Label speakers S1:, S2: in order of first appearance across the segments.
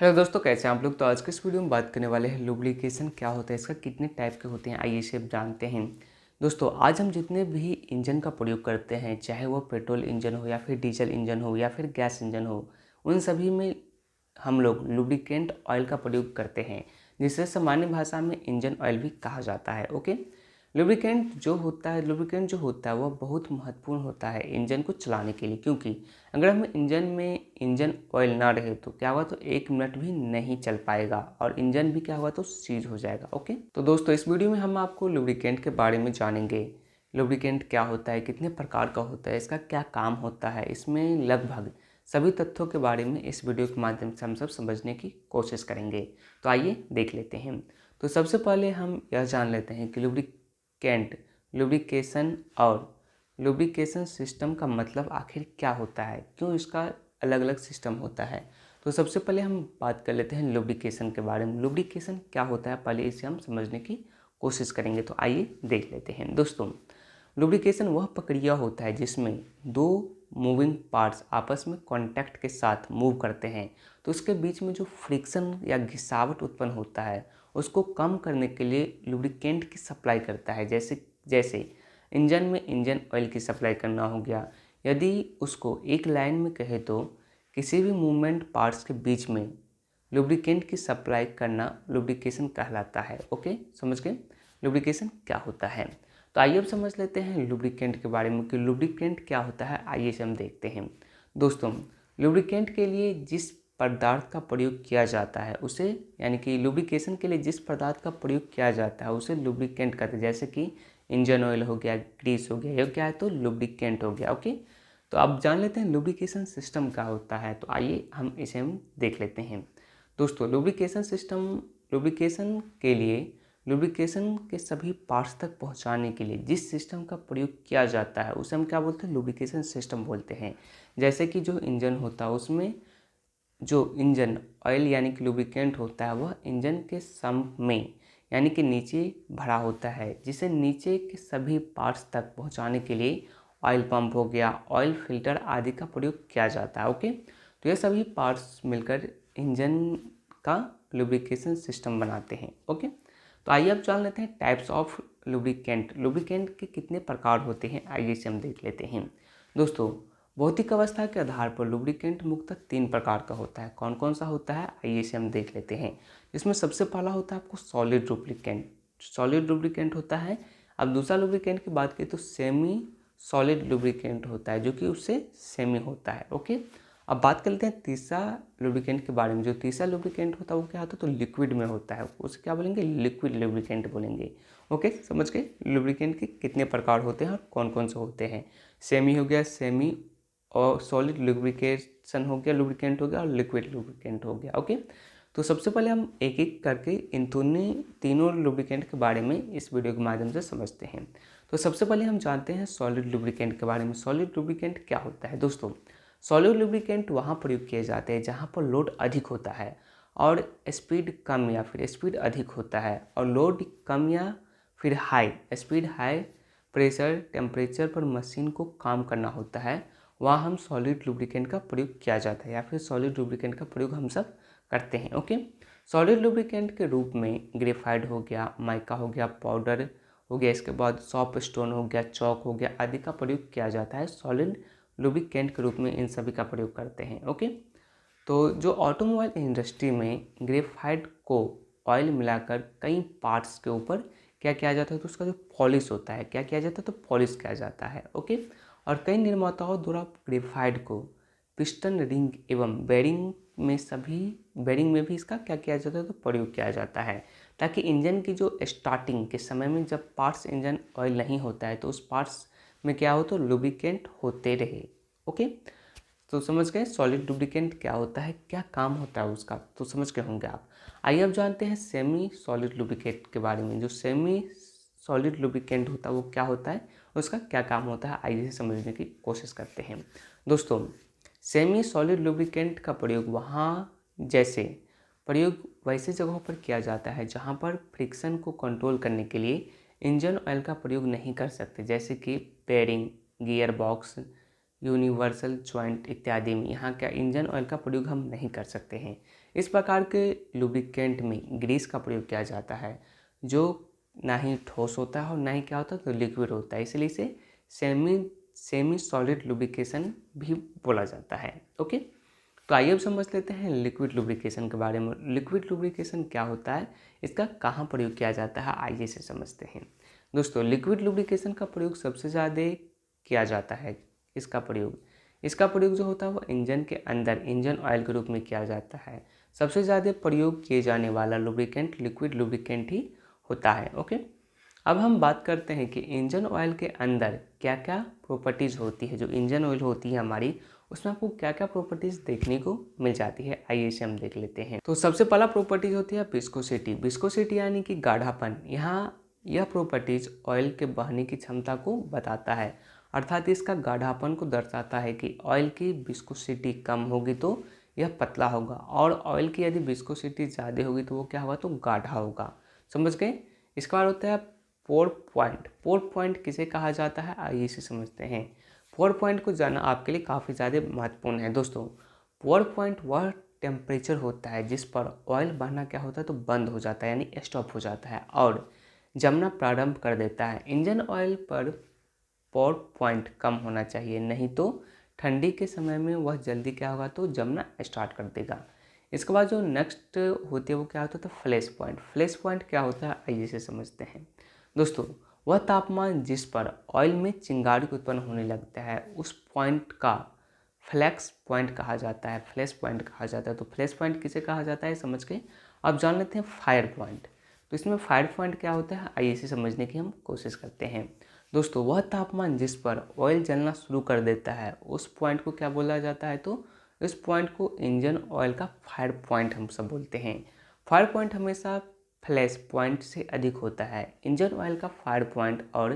S1: Hello दोस्तों, कैसे हैं आप लोग। तो आज के इस वीडियो में बात करने वाले हैं लुब्रिकेशन क्या होता है, इसका कितने टाइप के होते हैं, आइए इसे अब जानते हैं। दोस्तों, आज हम जितने भी इंजन का प्रयोग करते हैं, चाहे वो पेट्रोल इंजन हो या फिर डीजल इंजन हो या फिर गैस इंजन हो, उन सभी में हम लोग लुब्रिकेंट ऑयल का प्रयोग करते हैं, जिसे सामान्य भाषा में इंजन ऑयल भी कहा जाता है। ओके, लुब्रिकेंट जो होता है वह बहुत महत्वपूर्ण होता है इंजन को चलाने के लिए, क्योंकि अगर हम इंजन में इंजन ऑयल ना रहे तो क्या हुआ, तो 1 मिनट भी नहीं चल पाएगा और इंजन भी क्या हुआ, तो सीज हो जाएगा। ओके, तो दोस्तों इस वीडियो में हम आपको लुब्रिकेंट के बारे में जानेंगे। लुब्रिकेंट क्या होता है, कितने प्रकार का होता है, इसका क्या काम होता है, इसमें लगभग सभी तथ्यों के बारे में इस वीडियो के माध्यम से हम सब समझने की कोशिश करेंगे। तो आइए देख लेते हैं। तो सबसे पहले हम यह जान लेते हैं कि लुब्रिकेंट, लुब्रिकेशन और लुब्रिकेशन सिस्टम का मतलब आखिर क्या होता है, क्यों इसका अलग अलग सिस्टम होता है। तो सबसे पहले हम बात कर लेते हैं लुब्रिकेशन के बारे में। लुब्रिकेशन क्या होता है, पहले इसे हम समझने की कोशिश करेंगे। तो आइए देख लेते हैं। दोस्तों, लुब्रिकेशन वह प्रक्रिया होता है जिसमें दो मूविंग पार्ट्स आपस में कांटेक्ट के साथ मूव करते हैं, तो उसके बीच में जो फ्रिक्शन या घिसावट उत्पन्न होता है उसको कम करने के लिए लुब्रिकेंट की सप्लाई करता है। जैसे जैसे इंजन में इंजन ऑयल की सप्लाई करना हो गया। यदि उसको एक लाइन में कहे तो किसी भी मूवमेंट पार्ट्स के बीच में लुब्रिकेंट की सप्लाई करना लुब्रिकेशन कहलाता है। ओके, समझ गए लुब्रिकेशन क्या होता है। तो आइए अब समझ लेते हैं लुब्रिकेंट के बारे में कि लुब्रिकेंट क्या होता है। आइए से हम देखते हैं। दोस्तों, लुब्रिकेंट के लिए जिस पदार्थ का प्रयोग किया जाता है उसे, यानी कि लुब्रिकेशन के लिए जिस पदार्थ का प्रयोग किया जाता है उसे लुब्रिकेंट कहते हैं। जैसे कि इंजन ऑयल हो गया, ग्रीस हो गया, यह क्या है, तो लुब्रिकेंट हो गया। ओके, तो अब जान लेते हैं लुब्रिकेशन सिस्टम क्या होता है। तो आइए हम इसे देख लेते हैं। दोस्तों, लुब्रिकेशन सिस्टम, लुब्रिकेशन के लिए लुब्रिकेशन के सभी पार्ट्स तक पहुंचाने के लिए जिस सिस्टम का प्रयोग किया जाता है उसे हम क्या बोलते हैं, लुब्रिकेशन सिस्टम बोलते हैं। जैसे कि जो इंजन होता है उसमें जो इंजन ऑयल यानी कि लुब्रिकेंट होता है वह इंजन के सम्प में यानी कि नीचे भरा होता है, जिसे नीचे के सभी पार्ट्स तक पहुंचाने के लिए ऑयल पंप हो गया, ऑयल फिल्टर आदि का प्रयोग किया जाता है। ओके, तो ये सभी पार्ट्स मिलकर इंजन का लुब्रिकेशन सिस्टम बनाते हैं। ओके, तो आइए अब जान लेते हैं टाइप्स ऑफ लुब्रिकेंट। लुब्रिकेंट के कितने प्रकार होते हैं, आइए से हम देख लेते हैं। दोस्तों, भौतिक अवस्था के आधार पर लुब्रिकेंट मुख्यतः 3 प्रकार का होता है। कौन कौन सा होता है, आइए से हम देख लेते हैं। इसमें सबसे पहला होता है आपको सॉलिड लुब्रिकेंट। सॉलिड लुब्रिकेंट होता है। अब दूसरा लुब्रिकेंट की बात करें तो सेमी सॉलिड लुब्रिकेंट होता है, जो कि उससे सेमी होता है। ओके, अब बात कर लेते हैं तीसरा लुब्रिकेंट के बारे में। जो तीसरा लुब्रिकेंट होता है वो क्या होता है, तो लिक्विड में होता है, उसे क्या बोलेंगे, लिक्विड लुब्रिकेंट बोलेंगे। ओके, समझ गए लुब्रिकेंट के कितने प्रकार होते हैं और कौन कौन से होते हैं। सेमी हो गया, सेमी और सॉलिड लुब्रिकेशन हो गया, लुब्रिकेंट हो गया, और लिक्विड लुब्रिकेंट हो गया। ओके, तो सबसे पहले हम एक एक करके इन तीनों लुब्रिकेंट के बारे में इस वीडियो के माध्यम से समझते हैं। तो सबसे पहले हम जानते हैं सॉलिड लुब्रिकेंट के बारे में। सॉलिड लुब्रिकेंट क्या होता है। दोस्तों, सॉलिड लुब्रिकेंट वहाँ प्रयोग किए जाते हैं जहाँ पर लोड अधिक होता है और स्पीड कम या फिर स्पीड अधिक होता है, और लोड कम या फिर high speed, high pressure, temperature पर मशीन को काम करना होता है, वहाँ हम सॉलिड लुब्रिकेंट का प्रयोग किया जाता है या फिर सॉलिड लुब्रिकेंट का प्रयोग हम सब करते हैं। ओके, सॉलिड लुब्रिकेंट के रूप में ग्रेफाइट हो गया, माइका हो गया, पाउडर हो गया, इसके बाद सॉफ्ट स्टोन हो गया, चौक हो गया आदि का प्रयोग किया जाता है। सॉलिड लुब्रिकेंट के रूप में इन सभी का प्रयोग करते हैं। ओके, तो जो ऑटोमोबाइल इंडस्ट्री में ग्रेफाइट को ऑयल मिलाकर कई पार्ट्स के ऊपर क्या किया जाता है, तो उसका जो पॉलिश होता है, क्या किया जाता है, तो पॉलिश किया जाता है। ओके, और कई निर्माताओं द्वारा ग्रेफाइट को पिस्टन, रिंग एवं बेरिंग में भी इसका क्या किया जाता है, तो प्रयोग किया जाता है, ताकि इंजन की जो स्टार्टिंग के समय में जब पार्ट्स इंजन ऑयल नहीं होता है तो उस पार्ट्स में क्या हो, तो लुब्रिकेंट होते रहे। ओके, तो समझ गए सॉलिड लुब्रिकेंट क्या होता है, क्या काम होता है उसका, तो समझ गए होंगे आप। आइए अब जानते हैं सेमी सॉलिड लुब्रिकेंट के बारे में। जो सेमी सॉलिड लुब्रिकेंट होता है वो क्या होता है, उसका क्या काम होता है, आइए इसे समझने की कोशिश करते हैं। दोस्तों, सेमी सॉलिड लुब्रिकेंट का प्रयोग प्रयोग वैसे जगहों पर किया जाता है जहां पर फ्रिक्शन को कंट्रोल करने के लिए इंजन ऑयल का प्रयोग नहीं कर सकते, जैसे कि bearing, gear box, universal joint इत्यादि में यहाँ क्या इंजन ऑयल का प्रयोग हम नहीं कर सकते हैं। इस प्रकार के लुब्रिकेंट में ग्रीस का प्रयोग किया जाता है जो ना ही ठोस होता है और ना ही क्या होता है तो लिक्विड होता है, इसलिए इसे सेमी सॉलिड लुब्रिकेशन भी बोला जाता है। ओके, तो आइए अब समझ लेते हैं लिक्विड लुब्रिकेशन के बारे में। लिक्विड लुब्रिकेशन क्या होता है, इसका कहाँ प्रयोग किया जाता है, आइए से समझते हैं। दोस्तों, लिक्विड लुब्रिकेशन का प्रयोग सबसे ज़्यादा किया जाता है। इसका प्रयोग जो होता है वो इंजन के अंदर इंजन ऑयल के रूप में किया जाता है। सबसे ज़्यादा प्रयोग किए जाने वाला लुब्रिकेंट लिक्विड लुब्रिकेंट ही होता है। ओके, अब हम बात करते हैं कि इंजन ऑयल के अंदर क्या क्या प्रॉपर्टीज़ होती है। जो इंजन ऑयल होती है हमारी, उसमें आपको क्या क्या प्रॉपर्टीज़ देखने को मिल जाती है, आइए इसे हम देख लेते हैं। तो सबसे पहला प्रॉपर्टीज होती है विस्कोसिटी। विस्कोसिटी यानी कि गाढ़ापन। यहाँ यह प्रॉपर्टीज ऑयल के बहने की क्षमता को बताता है, अर्थात इसका गाढ़ापन को दर्शाता है कि ऑयल की विस्कोसिटी कम होगी तो यह पतला होगा, और ऑयल की यदि विस्कोसिटी ज़्यादा होगी तो वो क्या होगा तो गाढ़ा होगा। समझ गए। इसके बाद होता है पोर पॉइंट। पोर पॉइंट किसे कहा जाता है, आइए इसे समझते हैं। पोर पॉइंट को जानना आपके लिए काफ़ी ज़्यादा महत्वपूर्ण है। दोस्तों, पोर पॉइंट वह टेम्परेचर होता है जिस पर ऑयल बहना क्या होता है तो बंद हो जाता है, यानी स्टॉप हो जाता है और जमना प्रारंभ कर देता है। इंजन ऑयल पर पोर पॉइंट कम होना चाहिए, नहीं तो ठंडी के समय में वह जल्दी क्या होगा तो जमना स्टार्ट कर देगा। इसके बाद जो नेक्स्ट होती है वो क्या होता है तो फ्लैश पॉइंट। फ्लैश पॉइंट क्या होता है, आइए इसे समझते हैं। दोस्तों, वह तापमान जिस पर ऑयल में चिंगारी उत्पन्न होने लगता है उस पॉइंट का फ्लैश पॉइंट कहा जाता है। फ्लैश पॉइंट कहा जाता है। तो फ्लैश पॉइंट किसे कहा जाता है समझ के अब जान लेते हैं फायर पॉइंट। तो इसमें फायर पॉइंट क्या होता है, आइए इसे समझने की हम कोशिश करते हैं। दोस्तों, वह तापमान जिस पर ऑयल जलना शुरू कर देता है उस पॉइंट को क्या बोला जाता है तो इस पॉइंट को इंजन ऑयल का फायर पॉइंट हम सब बोलते हैं। फायर पॉइंट हमेशा फ्लैश पॉइंट से अधिक होता है। इंजन ऑयल का फायर पॉइंट और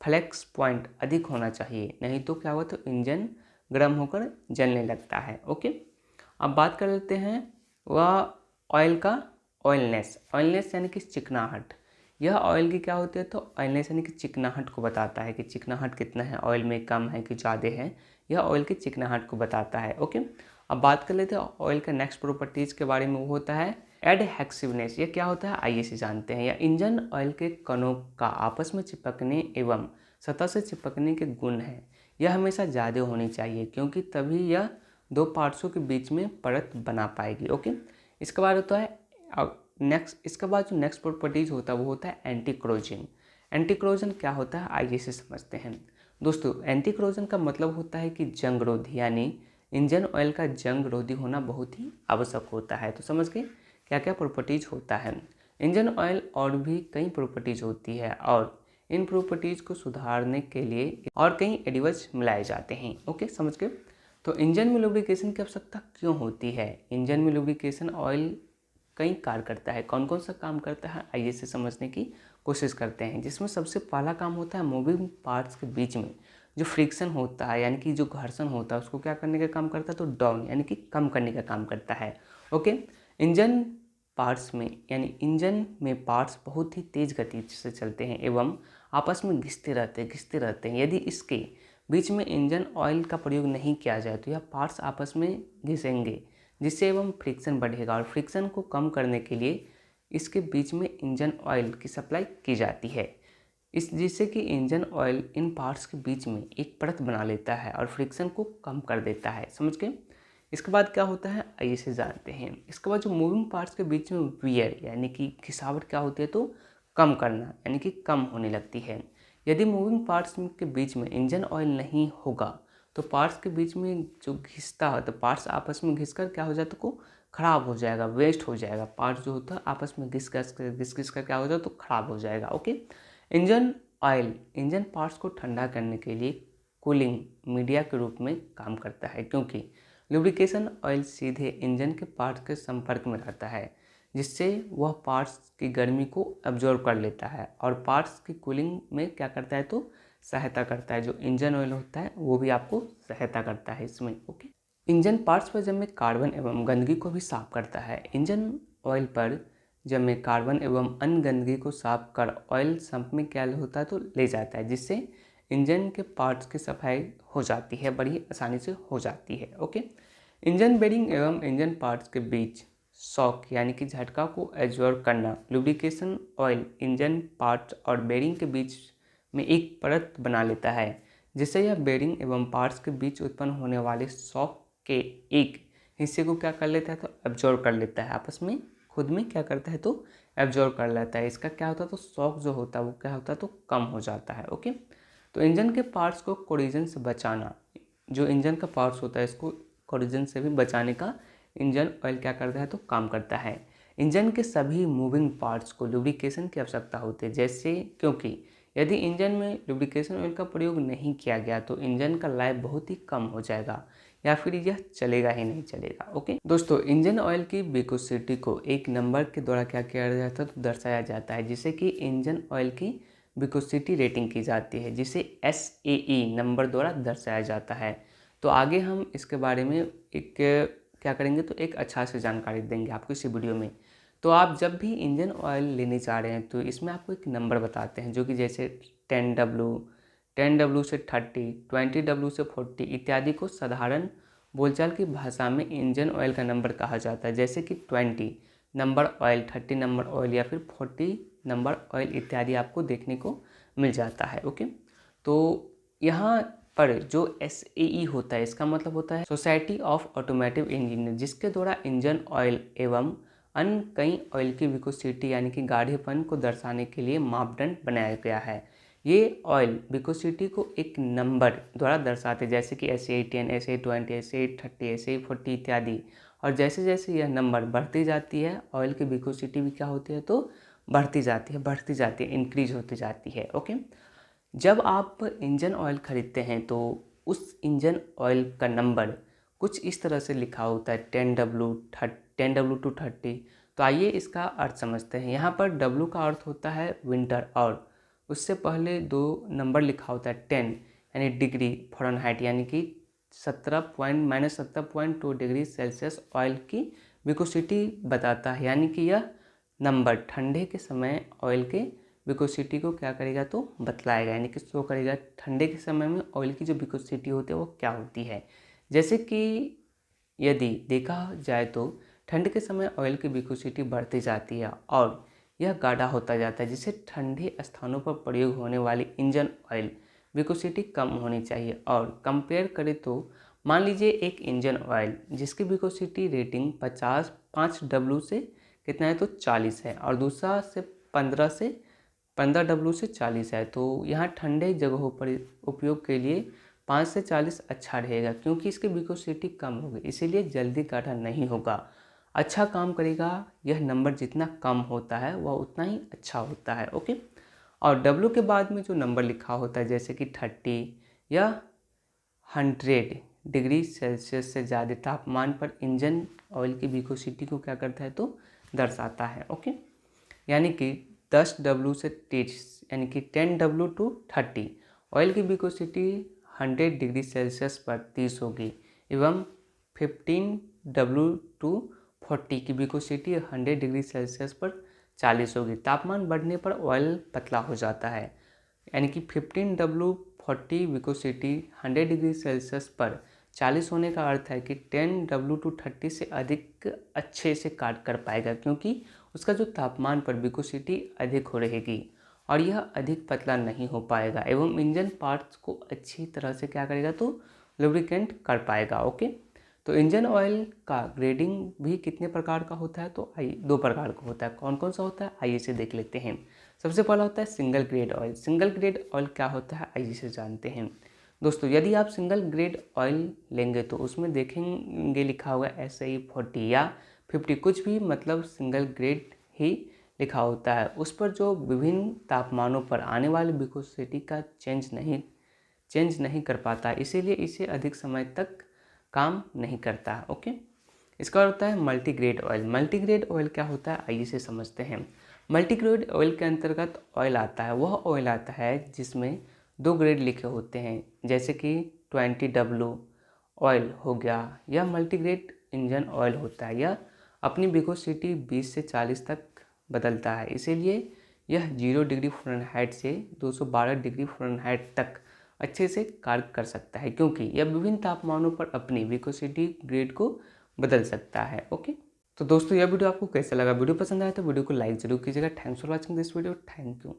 S1: फ्लैश पॉइंट अधिक होना चाहिए, नहीं तो क्या होगा तो इंजन गर्म होकर जलने लगता है। ओके, अब बात कर लेते हैं वह ऑयल का ऑयलनेस। ऑयलनेस यानी कि चिकनाहट। यह ऑयल की क्या होती है तो ऑयलनेस यानी कि चिकनाहट को बताता है कि चिकनाहट कितना है, ऑयल में कम है कि ज़्यादा है, यह ऑयल की चिकनाहट को बताता है। ओके, अब बात कर लेते हैं ऑयल के नेक्स्ट प्रॉपर्टीज़ के बारे में। वो होता है एडहेसिवनेस। ये क्या होता है, आइए से जानते हैं। यह इंजन ऑयल के कणों का आपस में चिपकने एवं सतह से चिपकने के गुण है। यह हमेशा ज़्यादा होनी चाहिए क्योंकि तभी यह दो पार्ट्सों के बीच में परत बना पाएगी। ओके, इसके बाद होता है इसके बाद जो नेक्स्ट प्रॉपर्टीज होता है वो होता है एंटी क्रोजन। एंटी क्रोजन क्या होता है, आइए से समझते हैं। दोस्तों, एंटी क्रोजन का मतलब होता है कि जंग रोधी, यानी इंजन ऑयल का जंग रोधी होना बहुत ही आवश्यक होता है। तो समझ गए क्या क्या प्रॉपर्टीज होता है। इंजन ऑयल और भी कई प्रॉपर्टीज होती है और इन प्रॉपर्टीज को सुधारने के लिए और कई एडिटिव्स मिलाए जाते हैं। ओके, समझ गए। तो इंजन में लुब्रिकेशन की आवश्यकता क्यों होती है। इंजन में लुब्रिकेशन ऑयल कई कार्य करता है। कौन कौन सा काम करता है, आइए से समझने की कोशिश करते हैं। जिसमें सबसे पहला काम होता है मूविंग पार्ट्स के बीच में जो फ्रिक्शन होता है, यानी कि जो घर्षण होता है उसको क्या करने का काम करता है तो डाउन यानी कि कम करने का काम करता है। ओके, इंजन पार्ट्स में यानी इंजन में पार्ट्स बहुत ही तेज़ गति से चलते हैं एवं आपस में घिसते रहते हैं। यदि इसके बीच में इंजन ऑयल का प्रयोग नहीं किया जाए तो यह पार्ट्स आपस में घिसेंगे, जिससे एवं फ्रिक्शन बढ़ेगा और फ्रिक्शन को कम करने के लिए इसके बीच में इंजन ऑयल की सप्लाई की जाती है, जिससे कि इंजन ऑयल इन पार्ट्स के बीच में एक परत बना लेता है और फ्रिक्शन को कम कर देता है। समझ गए। इसके बाद क्या होता है, आइए से जानते हैं। इसके बाद जो मूविंग पार्ट्स के बीच में वियर यानी कि घिसावट क्या होती है तो कम करना यानी कि कम होने लगती है। यदि मूविंग पार्ट्स के बीच में इंजन ऑयल नहीं होगा तो पार्ट्स के बीच में जो घिसता है तो पार्ट्स आपस में घिसकर क्या हो जाता है तो ख़राब हो जाएगा, वेस्ट हो जाएगा। पार्ट्स जो होता है आपस में घिस कर क्या हो जाए तो ख़राब हो जाएगा। Okay, engine oil engine parts को ठंडा करने के लिए कूलिंग मीडिया के रूप में काम करता है, क्योंकि लुब्रिकेशन ऑयल सीधे इंजन के पार्ट्स के संपर्क में रहता है, जिससे वह पार्ट्स की गर्मी को अब्जॉर्ब कर लेता है और पार्ट्स की कूलिंग में क्या करता है तो सहायता करता है। जो इंजन ऑयल होता है वो भी आपको सहायता करता है इसमें। ओके, इंजन पार्ट्स पर जमे कार्बन एवं गंदगी को भी साफ करता है। इंजन ऑयल पर जमे कार्बन एवं अन्य गंदगी को साफ कर ऑयल संप में क्या होता है तो ले जाता है, जिससे इंजन के पार्ट्स की सफाई हो जाती है, बड़ी आसानी से हो जाती है। ओके, इंजन बेरिंग एवं इंजन पार्ट्स के बीच शॉक यानी कि झटका को एब्जॉर्ब करना। लुब्रिकेशन ऑयल इंजन पार्ट्स और बेरिंग के बीच में एक परत बना लेता है, जिससे यह बेरिंग एवं पार्ट्स के बीच उत्पन्न होने वाले शॉक के एक हिस्से को क्या कर लेता है, तो एब्जॉर्ब कर लेता है। आपस में खुद में क्या करता है, तो एब्जॉर्ब कर लेता है। इसका क्या होता है, तो शॉक जो होता है वो क्या होता है, तो कम हो जाता है। ओके, तो इंजन के पार्ट्स को कोलिजन से बचाना, जो इंजन का पार्ट्स होता है इसको कोलिजन से भी बचाने का इंजन ऑयल क्या करता है, तो काम करता है। इंजन के सभी मूविंग पार्ट्स को लुब्रिकेशन की आवश्यकता होती है, जैसे क्योंकि यदि इंजन में लुब्रिकेशन ऑयल का प्रयोग नहीं किया गया तो इंजन का लाइफ बहुत ही कम हो जाएगा या फिर यह चलेगा ही नहीं चलेगा। ओके दोस्तों, इंजन ऑयल की विस्कोसिटी को एक नंबर के द्वारा क्या किया जाता है, तो दर्शाया जाता है, जिसे कि इंजन ऑयल की विस्कोसिटी रेटिंग की जाती है, जिसे SAE नंबर द्वारा दर्शाया जाता है। तो आगे हम इसके बारे में एक क्या करेंगे, तो एक अच्छा से जानकारी देंगे आपको इसी वीडियो में। तो आप जब भी इंजन ऑयल लेने जा रहे हैं तो इसमें आपको एक नंबर बताते हैं, जो कि जैसे 10W से 30, 20W से 40 इत्यादि को साधारण बोलचाल की भाषा में इंजन ऑयल का नंबर कहा जाता है। जैसे कि 20 नंबर ऑयल, 30 नंबर ऑयल या फिर 40 नंबर ऑयल इत्यादि आपको देखने को मिल जाता है। ओके, तो यहाँ पर जो SAE होता है इसका मतलब होता है सोसाइटी ऑफ ऑटोमेटिव इंजीनियर, जिसके द्वारा इंजन ऑयल एवं अन्य कई ऑयल की विस्कोसिटी यानी कि गाढ़ेपन को दर्शाने के लिए मापदंड बनाया गया है। ये ऑयल विस्कोसिटी को एक नंबर द्वारा दर्शाते हैं, जैसे कि SAE 10, SAE 20, SAE 30, SAE 40 इत्यादि। और जैसे जैसे यह नंबर बढ़ती जाती है ऑयल की विस्कोसिटी भी क्या होती है, तो बढ़ती जाती है, इंक्रीज होती जाती है। ओके, जब आप इंजन ऑयल खरीदते हैं तो उस इंजन ऑयल का नंबर कुछ इस तरह से लिखा होता है 10W to 30। तो आइए इसका अर्थ समझते हैं। यहाँ पर W का अर्थ होता है विंटर और उससे पहले दो नंबर लिखा होता है 10 यानी डिग्री फ़ारेनहाइट, यानी कि 17.2 डिग्री सेल्सियस ऑयल की विस्कोसिटी बताता है। यानी कि यह नंबर ठंडे के समय ऑयल के विस्कोसिटी को क्या करेगा, तो बतलाएगा, यानी कि शो करेगा ठंडे के समय में ऑयल की जो विस्कोसिटी होती है वो क्या होती है। जैसे कि यदि देखा जाए तो ठंड के समय ऑयल की विस्कोसिटी बढ़ती जाती है और यह गाढ़ा होता जाता है, जिससे ठंडे स्थानों पर प्रयोग होने वाली इंजन ऑयल विस्कोसिटी कम होनी चाहिए। और कंपेयर करें तो मान लीजिए एक इंजन ऑयल जिसकी विस्कोसिटी रेटिंग 5W से कितना है, तो 40 है, और दूसरा से 15W से 40 है। तो यहाँ ठंडे जगहों पर उपयोग के लिए 5 से 40 अच्छा रहेगा, क्योंकि इसकी विस्कोसिटी कम होगी, इसीलिए जल्दी गाढ़ा नहीं होगा, अच्छा काम करेगा। यह नंबर जितना कम होता है वह उतना ही अच्छा होता है। ओके, और W के बाद में जो नंबर लिखा होता है जैसे कि 30 या 100 डिग्री सेल्सियस से ज़्यादा तापमान पर इंजन ऑयल की विस्कोसिटी को क्या करता है, तो दर्शाता है। ओके, यानी कि 10W से 30 यानी कि 10W to 30 ऑयल की विस्कोसिटी 100 डिग्री सेल्सियस पर 30 होगी एवं 15W to 40 की विस्कोसिटी 100 डिग्री सेल्सियस पर 40 होगी। तापमान बढ़ने पर ऑयल पतला हो जाता है, यानी कि 15W40 विस्कोसिटी 100 डिग्री सेल्सियस पर 40 होने का अर्थ है कि 10W to 30 से अधिक अच्छे से काट कर पाएगा, क्योंकि उसका जो तापमान पर विस्कोसिटी अधिक हो रहेगी और यह अधिक पतला नहीं हो पाएगा एवं इंजन पार्ट्स को अच्छी तरह से क्या करेगा, तो लुब्रिकेंट कर पाएगा। ओके, तो इंजन ऑयल का ग्रेडिंग भी कितने प्रकार का होता है, तो आइए 2 प्रकार का होता है। कौन कौन सा होता है, आइए इसे देख लेते हैं। सबसे पहला होता है single grade oil. Single grade oil क्या होता है, आइए इसे जानते हैं। दोस्तों, यदि आप सिंगल ग्रेड ऑयल लेंगे तो उसमें देखेंगे लिखा होगा SAE 40 या 50, कुछ भी मतलब सिंगल ग्रेड ही लिखा होता है। उस पर जो विभिन्न तापमानों पर आने वाली विस्कोसिटी का चेंज नहीं कर पाता, इसीलिए इसे अधिक समय तक काम नहीं करता है। ओके, इसका होता है मल्टीग्रेड ऑयल। मल्टीग्रेड ऑयल क्या होता है, आइए इसे समझते हैं। मल्टीग्रेड ऑयल के अंतर्गत ऑयल आता है, वह ऑयल आता है जिसमें 2 ग्रेड लिखे होते हैं, जैसे कि 20W ऑयल हो गया। यह मल्टीग्रेड इंजन ऑयल होता है। यह अपनी विस्कोसिटी 20 से 40 तक बदलता है, इसीलिए यह 0 डिग्री फ़ारेनहाइट से 212 डिग्री फ़ारेनहाइट तक अच्छे से कार्य कर सकता है, क्योंकि यह विभिन्न तापमानों पर अपनी विस्कोसिटी ग्रेड को बदल सकता है। ओके, तो दोस्तों यह वीडियो आपको कैसा लगा? वीडियो पसंद आया तो वीडियो को लाइक जरूर कीजिएगा। Thanks for watching this video. Thank you.